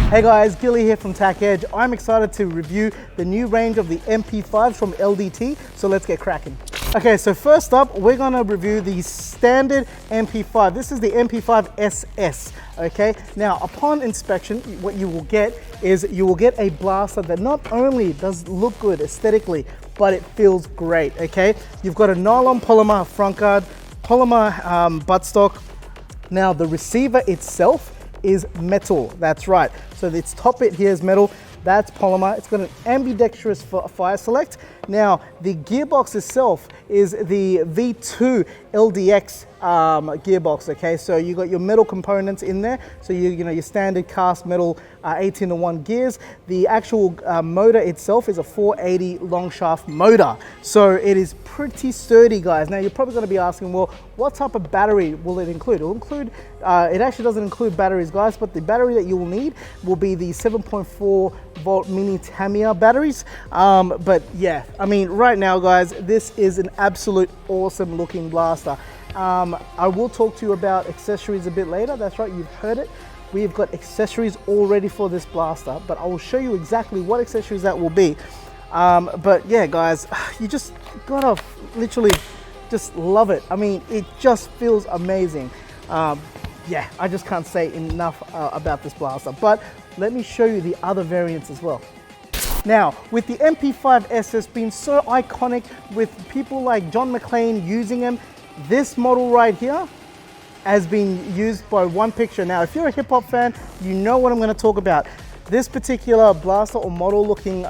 Hey guys, Gilly here from Tac Edge. I'm excited to review the new range of the MP5s from LDT, so let's get cracking. Okay, so first up, we're gonna review the standard MP5. This is the MP5 SS, okay? Now, upon inspection, what you will get is you will get a blaster that not only does look good aesthetically, but it feels great, okay? You've got a nylon polymer front guard, polymer buttstock. Now, the receiver itself is metal, that's right. So its top bit here is metal, that's polymer. It's got an ambidextrous fire select. Now, the gearbox itself is the V2 LDX gearbox, okay? So you got your metal components in there. So you know your standard cast metal 18-to-1 gears. The actual motor itself is a 480 long shaft motor. So it is pretty sturdy, guys. Now you're probably gonna be asking, well, what type of battery will it include? It will include, it actually doesn't include batteries, guys, but the battery that you will need will be the 7.4 volt mini Tamiya batteries. But yeah, I mean, right now, guys, this is an absolute awesome looking blaster. I will talk to you about accessories a bit later. That's right, you've heard it. We've got accessories all ready for this blaster, but I will show you exactly what accessories that will be. But yeah, guys, you just gotta literally just love it. I mean, it just feels amazing. Yeah, I just can't say enough about this blaster, but let me show you the other variants as well. Now, with the MP5 SS being so iconic with people like John McClane using them, this model right here has been used by one picture. Now, if you're a hip hop fan, you know what I'm gonna talk about. This particular blaster or model looking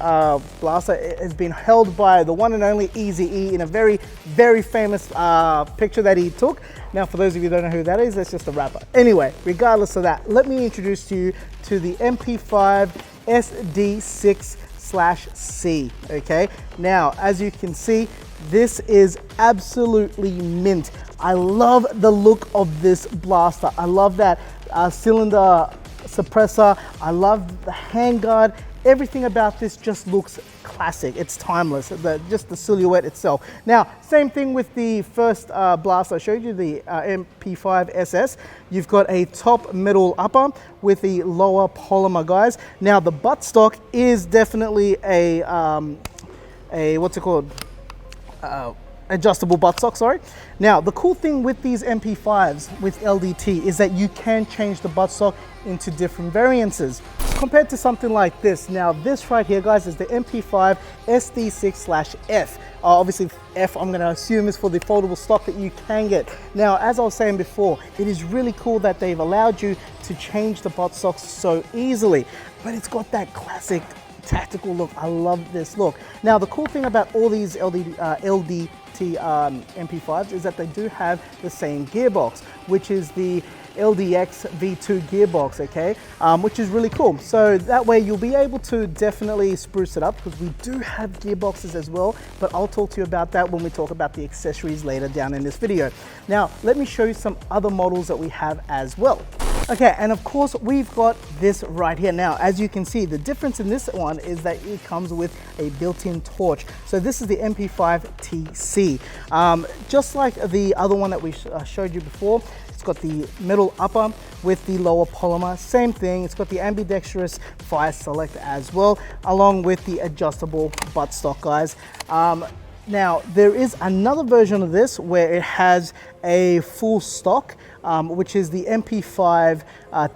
blaster has been held by the one and only Eazy-E in a very, very famous picture that he took. Now, for those of you who don't know who that is, that's just a rapper. Anyway, regardless of that, let me introduce you to the MP5 SD6/C, okay? Now, as you can see, this is absolutely mint. I love the look of this blaster. I love that cylinder suppressor. I love the handguard. Everything about this just looks classic. It's timeless, just the silhouette itself. Now, same thing with the first blaster I showed you, the MP5 SS. You've got a top metal upper with the lower polymer, guys. Now, the buttstock is definitely a what's it called? Adjustable buttstock, sorry. Now, the cool thing with these MP5s with LDT is that you can change the buttstock into different variances compared to something like this. Now, this right here, guys, is the MP5 SD6/F. Obviously, F, I'm gonna assume, is for the foldable stock that you can get. Now, as I was saying before, it is really cool that they've allowed you to change the buttstocks so easily, but it's got that classic tactical look. I love this look. Now, the cool thing about all these LDT MP5s is that they do have the same gearbox, which is the LDX V2 gearbox, okay, which is really cool. So that way you'll be able to definitely spruce it up, because we do have gearboxes as well, but I'll talk to you about that when we talk about the accessories later down in this video. Now, let me show you some other models that we have as well. Okay, and of course we've got this right here. Now, as you can see, the difference in this one is that it comes with a built-in torch. So this is the MP5 TC. Just like the other one that we showed you before, it's got the metal upper with the lower polymer, same thing. It's got the ambidextrous fire select as well, along with the adjustable buttstock, guys. Now, there is another version of this where it has a full stock, which is the MP5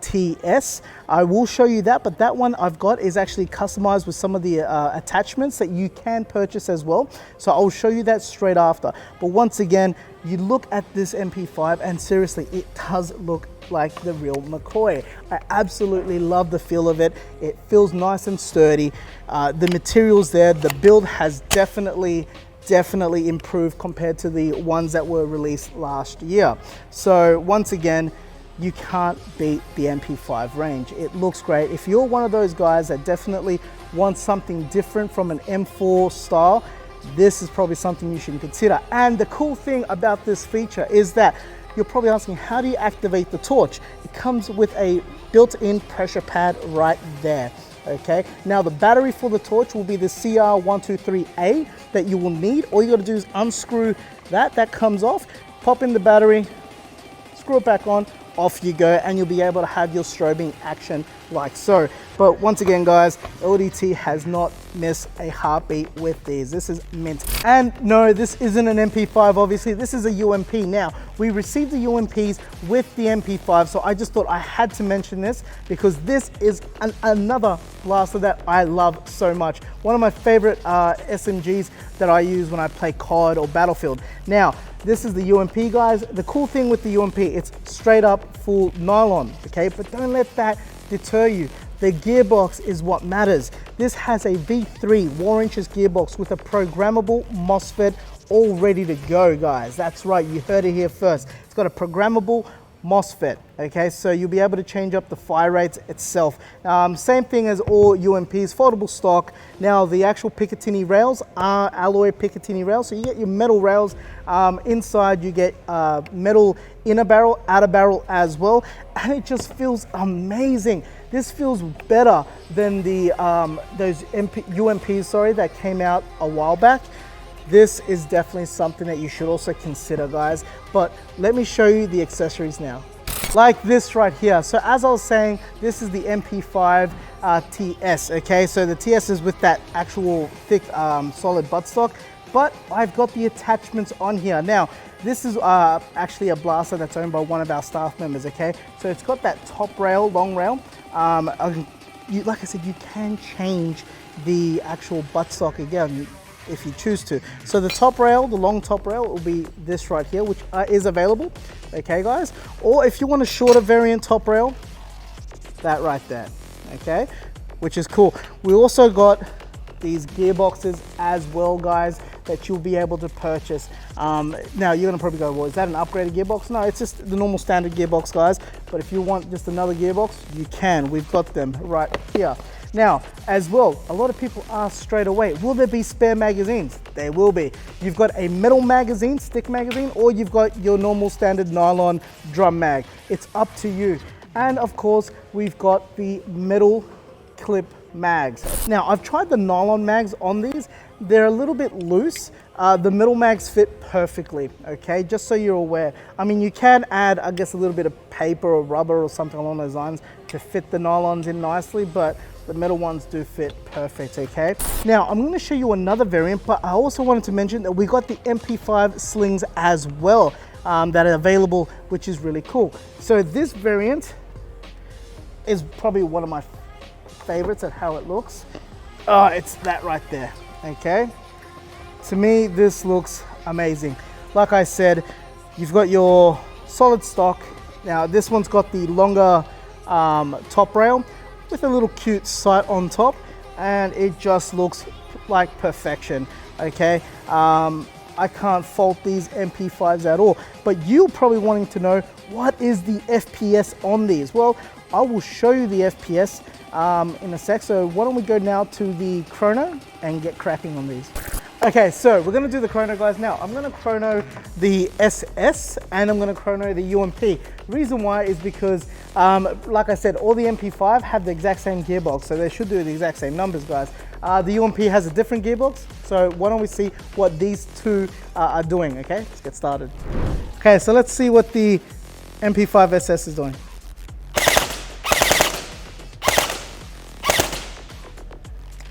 TS. I will show you that, but that one I've got is actually customized with some of the attachments that you can purchase as well. So I'll show you that straight after. But once again, you look at this MP5 and seriously, it does look like the real McCoy. I absolutely love the feel of it. It feels nice and sturdy. The materials there, the build has definitely improved compared to the ones that were released last year. So once again, you can't beat the MP5 range. It looks great. If you're one of those guys that definitely wants something different from an M4 style, this is probably something you should consider. And the cool thing about this feature is that you're probably asking, how do you activate the torch? It comes with a built-in pressure pad right there. Okay, now the battery for the torch will be the CR123A that you will need. All you got to do is unscrew that comes off, pop in the battery, screw it back on, off you go, and you'll be able to have your strobing action like so. But once again guys, LDT has not missed a heartbeat with these. This is mint. And no, this isn't an MP5 obviously, this is a UMP. Now, we received the UMPs with the MP5, so I just thought I had to mention this because this is another blaster that I love so much. One of my favorite SMGs that I use when I play COD or Battlefield. Now, this is the UMP guys. The cool thing with the UMP, it's straight up full nylon, okay? But don't let that deter you. The gearbox is what matters. This has a V3 4-inch gearbox with a programmable MOSFET all ready to go, guys. That's right, you heard it here first. It's got a programmable MOSFET, okay? So you'll be able to change up the fire rates itself. Same thing as all UMPs, foldable stock. Now, the actual Picatinny rails are alloy Picatinny rails, so you get your metal rails. Inside, you get metal inner barrel, outer barrel as well, and it just feels amazing. This feels better than the those UMPs, sorry, that came out a while back. This is definitely something that you should also consider, guys. But let me show you the accessories now. Like this right here. So as I was saying, this is the MP5 TS, okay? So the TS is with that actual thick, solid buttstock, but I've got the attachments on here. Now, this is actually a blaster that's owned by one of our staff members, okay? So it's got that top rail, long rail. Like I said, you can change the actual buttstock again if you choose to. So the top rail, the long top rail, will be this right here, which is available, okay guys? Or if you want a shorter variant top rail, that right there, okay? Which is cool. We also got these gearboxes as well, guys, that you'll be able to purchase. Now you're gonna probably go, well, is that an upgraded gearbox? No, it's just the normal standard gearbox, guys. But if you want just another gearbox, you can. We've got them right here. Now, as well, a lot of people ask straight away, will there be spare magazines? There will be. You've got a metal magazine, stick magazine, or you've got your normal standard nylon drum mag. It's up to you. And of course, we've got the metal clip mags. Now, I've tried the nylon mags on these. They're a little bit loose. The metal mags fit perfectly, okay? Just so you're aware. I mean, you can add, I guess, a little bit of paper or rubber or something along those lines to fit the nylons in nicely, but the metal ones do fit perfect, okay? Now, I'm gonna show you another variant, but I also wanted to mention that we got the MP5 slings as well that are available, which is really cool. So this variant is probably one of my favorites at how it looks. Oh, it's that right there, okay? To me, this looks amazing. Like I said, you've got your solid stock. Now, this one's got the longer top rail with a little cute sight on top, and it just looks like perfection, okay? I can't fault these MP5s at all, but you're probably wanting to know, what is the FPS on these? Well, I will show you the FPS in a sec, so why don't we go now to the Chrono and get cracking on these. Okay, so we're gonna do the Chrono, guys. Now, I'm gonna Chrono the SS and I'm gonna Chrono the UMP. Reason why is because, like I said, all the MP5 have the exact same gearbox, so they should do the exact same numbers, guys. The UMP has a different gearbox, so why don't we see what these two are doing, okay? Let's get started. Okay, so let's see what the MP5 SS is doing.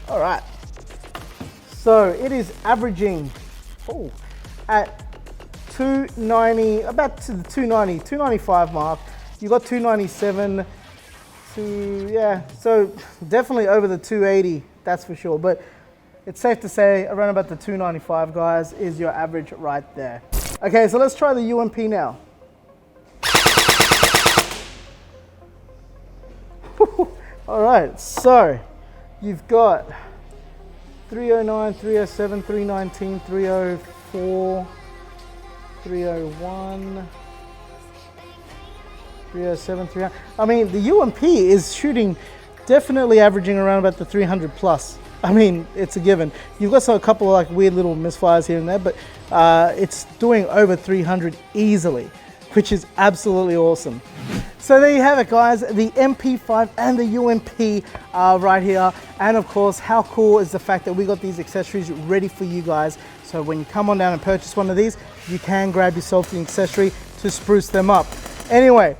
All right. So it is averaging at 290, about to the 290, 295 mark. You got 297 yeah, so definitely over the 280, that's for sure. But it's safe to say around about the 295, guys, is your average right there. Okay, so let's try the UMP now. All right, so you've got 309, 307, 319, 304, 301, 307, 300. I mean, the UMP is shooting, definitely averaging around about the 300 plus. I mean, it's a given. You've got a couple of like weird little misfires here and there, but it's doing over 300 easily, which is absolutely awesome. So there you have it, guys, the MP5 and the UMP right here. And of course, how cool is the fact that we got these accessories ready for you guys. So when you come on down and purchase one of these, you can grab yourself the accessory to spruce them up. Anyway,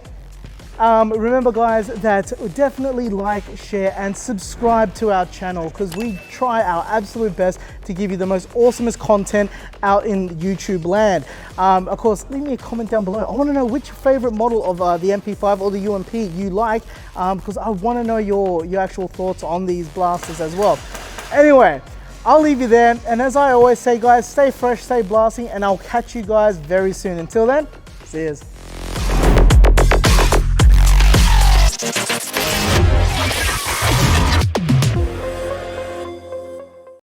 Remember guys that definitely like, share and subscribe to our channel, because we try our absolute best to give you the most awesomest content out in YouTube land. Of course, leave me a comment down below. I want to know which favorite model of the MP5 or the UMP you like, because I want to know your actual thoughts on these blasters as well. Anyway, I'll leave you there, and as I always say guys, stay fresh, stay blasting, and I'll catch you guys very soon. Until then, see yous.